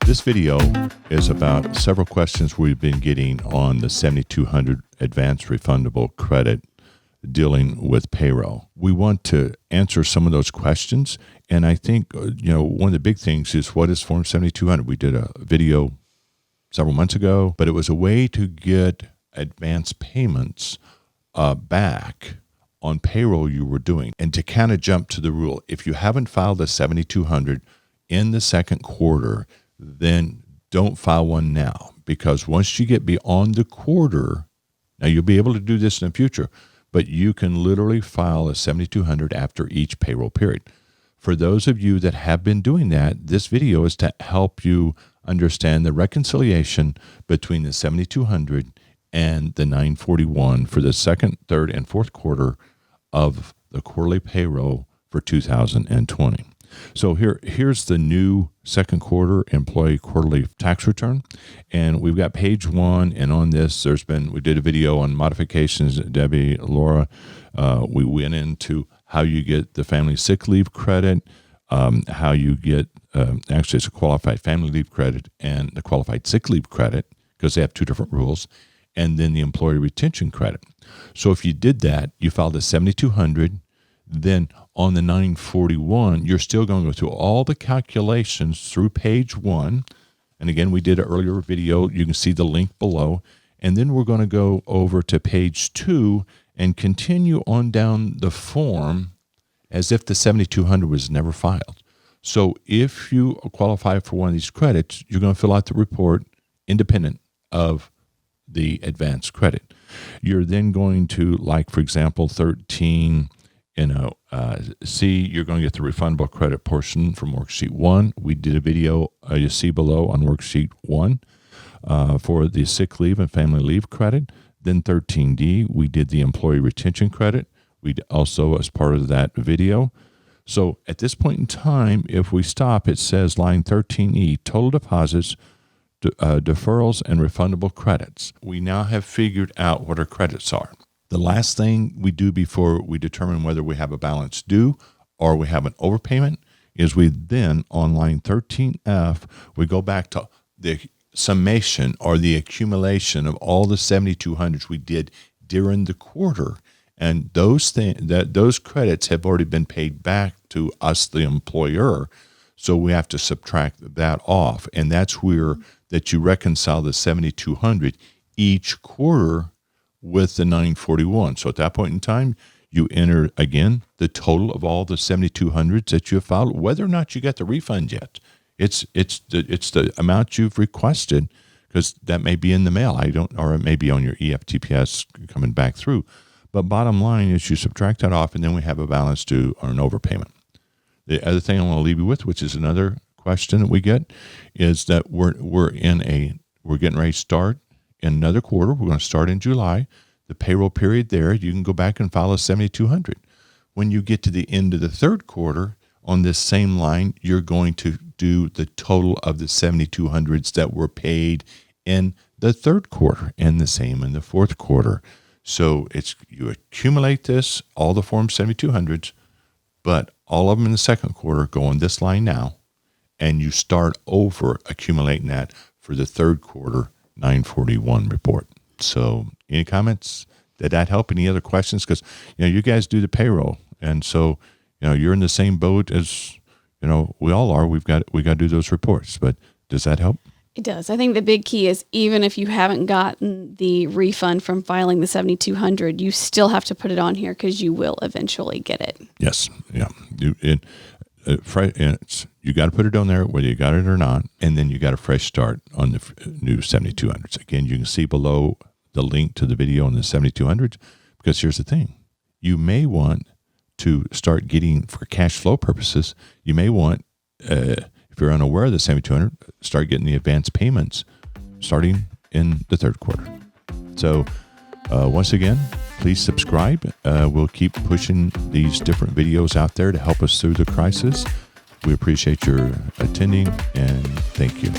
This video is about several questions we've been getting on the 7200 advance refundable credit dealing with payroll. We want to answer some of those questions, and I think one of the big things is, what is Form 7200? We did a video several months ago, but it was a way to get advance payments back on payroll you were doing. And to kind of jump to the rule, if you haven't filed a 7200 in the second quarter, then don't file one now, because once you get beyond the quarter, now you'll be able to do this in the future, but you can literally file a 7200 after each payroll period. For those of you that have been doing that, this video is to help you understand the reconciliation between the 7200 and the 941 for the second, third, and fourth quarter of the quarterly payroll for 2020. So here's the new second quarter employee quarterly tax return, and we've got page 1. And on this, we did a video on modifications. Debbie, Laura, we went into how you get the family sick leave credit, how you get actually it's a qualified family leave credit and the qualified sick leave credit, because they have two different rules, and then the employee retention credit. So if you did that, you filed a 7200. Then on the 941, you're still going to go through all the calculations through page 1. And again, we did an earlier video. You can see the link below. And then we're going to go over to page 2 and continue on down the form as if the 7200 was never filed. So if you qualify for one of these credits, you're going to fill out the report independent of the advance credit. You're then going to, like, for example, 13... C, you're going to get the refundable credit portion from worksheet 1. We did a video you see below on worksheet 1 for the sick leave and family leave credit. Then 13D, we did the employee retention credit. We also, as part of that video. So at this point in time, if we stop, it says line 13E, total deposits, deferrals, and refundable credits. We now have figured out what our credits are. The last thing we do before we determine whether we have a balance due or we have an overpayment is we then, on line 13F, we go back to the summation or the accumulation of all the 7200s we did during the quarter. And those credits have already been paid back to us, the employer. So we have to subtract that off. And that's where that you reconcile the 7200 each quarter with the 941. So at that point in time, you enter again the total of all the 7200s that you have filed, whether or not you got the refund yet. It's the amount you've requested, because that may be in the mail. Or it may be on your EFTPS coming back through. But bottom line is you subtract that off, and then we have a balance due or an overpayment. The other thing I want to leave you with, which is another question that we get, is that we're getting ready to start in another quarter. We're going to start in July. The payroll period there, you can go back and file a 7200. When you get to the end of the third quarter, on this same line, you're going to do the total of the 7200s that were paid in the third quarter, and the same in the fourth quarter. So you accumulate this, all the Form 7200s, but all of them in the second quarter go on this line now, and you start over accumulating that for the third quarter 941 report. So any comments? Did that help? Any other questions? Because you guys do the payroll, and so you're in the same boat as we all are. We got to do those reports. But does that help? It does. I think the big key is, even if you haven't gotten the refund from filing the 7200, you still have to put it on here, because you will eventually get it. Yes. Yeah. You got to put it on there whether you got it or not, and then you got a fresh start on the new 7200s. Again, you can see below the link to the video on the 7200s, because here's the thing. You may want to start getting, for cash flow purposes, you may want, if you're unaware of the 7200, start getting the advance payments starting in the third quarter. So once again, please subscribe. We'll keep pushing these different videos out there to help us through the crisis. We appreciate your attending, and thank you.